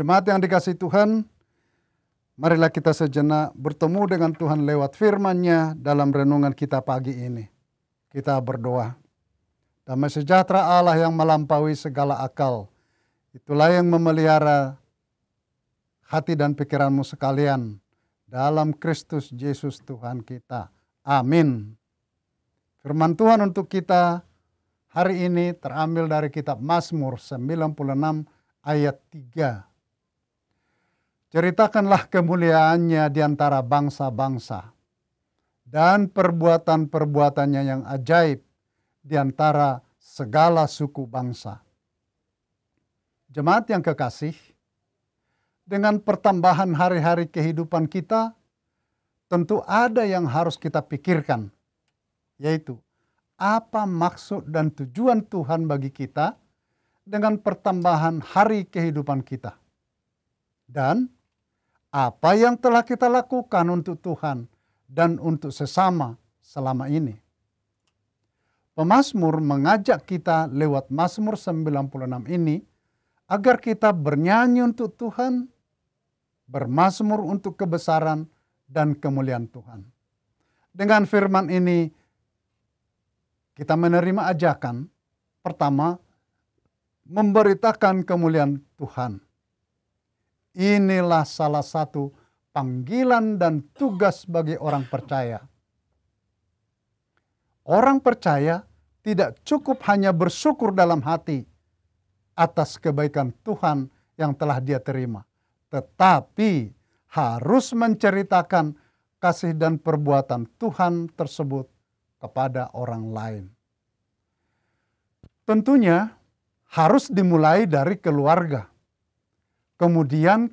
Jemaat yang dikasihi Tuhan, marilah kita sejenak bertemu dengan Tuhan lewat firman-Nya dalam renungan kita pagi ini. Kita berdoa. Damai sejahtera Allah yang melampaui segala akal, itulah yang memelihara hati dan pikiranmu sekalian dalam Kristus Yesus Tuhan kita. Amin. Firman Tuhan untuk kita hari ini terambil dari kitab Mazmur 96 ayat 3. Ceritakanlah kemuliaannya di antara bangsa-bangsa dan perbuatan-perbuatannya yang ajaib di antara segala suku bangsa. Jemaat yang kekasih, dengan pertambahan hari-hari kehidupan kita, tentu ada yang harus kita pikirkan, yaitu apa maksud dan tujuan Tuhan bagi kita dengan pertambahan hari kehidupan kita. Dan apa yang telah kita lakukan untuk Tuhan dan untuk sesama selama ini. Pemazmur mengajak kita lewat Mazmur 96 ini agar kita bernyanyi untuk Tuhan, bermazmur untuk kebesaran dan kemuliaan Tuhan. Dengan firman ini kita menerima ajakan pertama, memberitakan kemuliaan Tuhan. Inilah salah satu panggilan dan tugas bagi orang percaya. Orang percaya tidak cukup hanya bersyukur dalam hati atas kebaikan Tuhan yang telah dia terima, tetapi harus menceritakan kasih dan perbuatan Tuhan tersebut kepada orang lain. Tentunya harus dimulai dari keluarga, kemudian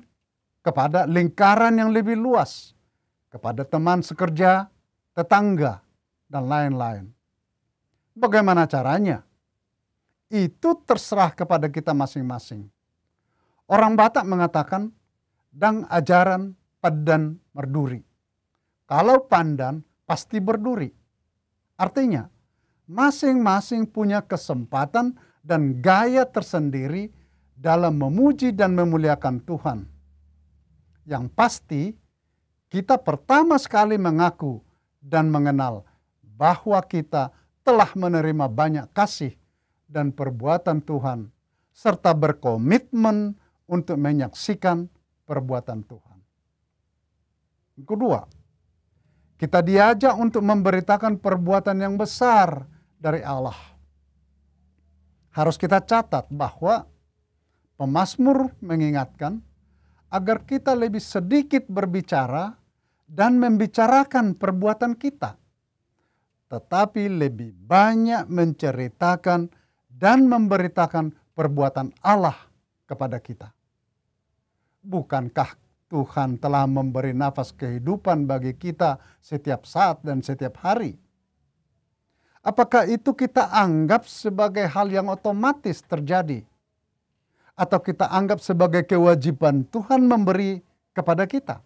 kepada lingkaran yang lebih luas, kepada teman sekerja, tetangga, dan lain-lain. Bagaimana caranya? Itu terserah kepada kita masing-masing. Orang Batak mengatakan, dang ajaran padan merduri. Kalau pandan, pasti berduri. Artinya, masing-masing punya kesempatan dan gaya tersendiri dalam memuji dan memuliakan Tuhan. Yang pasti, kita pertama sekali mengaku dan mengenal bahwa kita telah menerima banyak kasih dan perbuatan Tuhan, serta berkomitmen untuk menyaksikan perbuatan Tuhan. Kedua, kita diajak untuk memberitakan perbuatan yang besar dari Allah. Harus kita catat bahwa pemazmur mengingatkan agar kita lebih sedikit berbicara dan membicarakan perbuatan kita, tetapi lebih banyak menceritakan dan memberitakan perbuatan Allah kepada kita. Bukankah Tuhan telah memberi nafas kehidupan bagi kita setiap saat dan setiap hari? Apakah itu kita anggap sebagai hal yang otomatis terjadi? Atau kita anggap sebagai kewajiban Tuhan memberi kepada kita?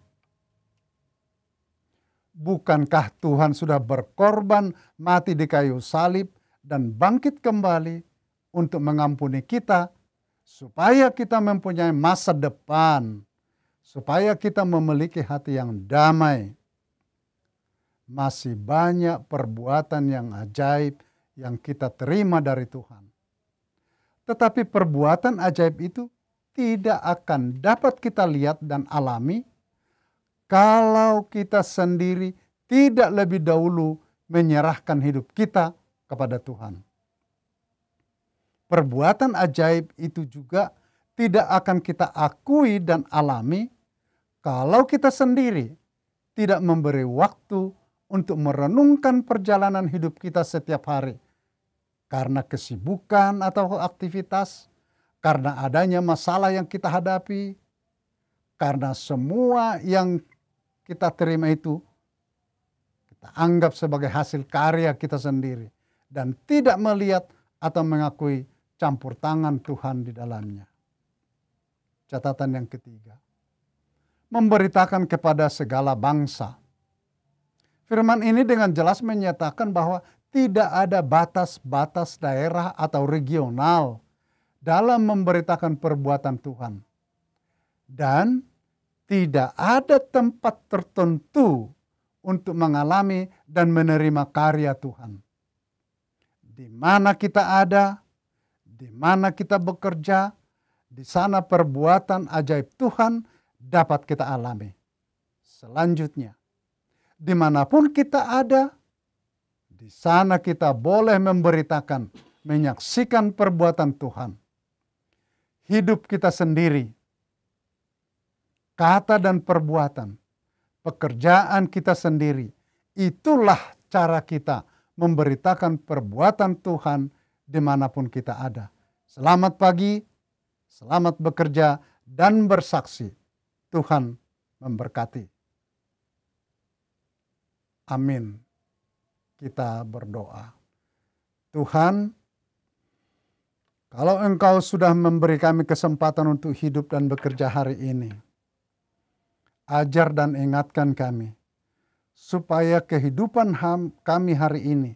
Bukankah Tuhan sudah berkorban mati di kayu salib dan bangkit kembali untuk mengampuni kita, supaya kita mempunyai masa depan, supaya kita memiliki hati yang damai? Masih banyak perbuatan yang ajaib yang kita terima dari Tuhan. Tetapi perbuatan ajaib itu tidak akan dapat kita lihat dan alami kalau kita sendiri tidak lebih dahulu menyerahkan hidup kita kepada Tuhan. Perbuatan ajaib itu juga tidak akan kita akui dan alami kalau kita sendiri tidak memberi waktu untuk merenungkan perjalanan hidup kita setiap hari. Karena kesibukan atau aktivitas, karena adanya masalah yang kita hadapi, karena semua yang kita terima itu kita anggap sebagai hasil karya kita sendiri dan tidak melihat atau mengakui campur tangan Tuhan di dalamnya. Catatan yang ketiga, memberitakan kepada segala bangsa. Firman ini dengan jelas menyatakan bahwa tidak ada batas-batas daerah atau regional dalam memberitakan perbuatan Tuhan. Dan tidak ada tempat tertentu untuk mengalami dan menerima karya Tuhan. Di mana kita ada, di mana kita bekerja, di sana perbuatan ajaib Tuhan dapat kita alami. Selanjutnya, dimanapun kita ada, di sana kita boleh memberitakan, menyaksikan perbuatan Tuhan. Hidup kita sendiri, kata dan perbuatan, pekerjaan kita sendiri, itulah cara kita memberitakan perbuatan Tuhan dimanapun kita ada. Selamat pagi, selamat bekerja dan bersaksi. Tuhan memberkati. Amin. Kita berdoa. Tuhan, kalau Engkau sudah memberi kami kesempatan untuk hidup dan bekerja hari ini, ajar dan ingatkan kami, supaya kehidupan kami hari ini,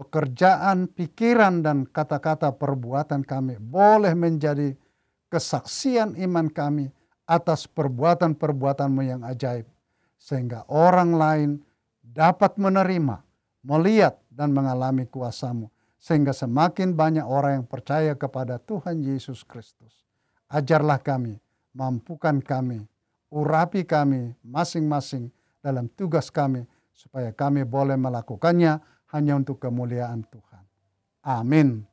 pekerjaan, pikiran, dan kata-kata perbuatan kami boleh menjadi kesaksian iman kami atas perbuatan-perbuatan-Mu yang ajaib, sehingga orang lain dapat menerima, melihat, dan mengalami kuasa-Mu, sehingga semakin banyak orang yang percaya kepada Tuhan Yesus Kristus. Ajarlah kami, mampukan kami, urapi kami masing-masing dalam tugas kami, supaya kami boleh melakukannya hanya untuk kemuliaan Tuhan. Amin.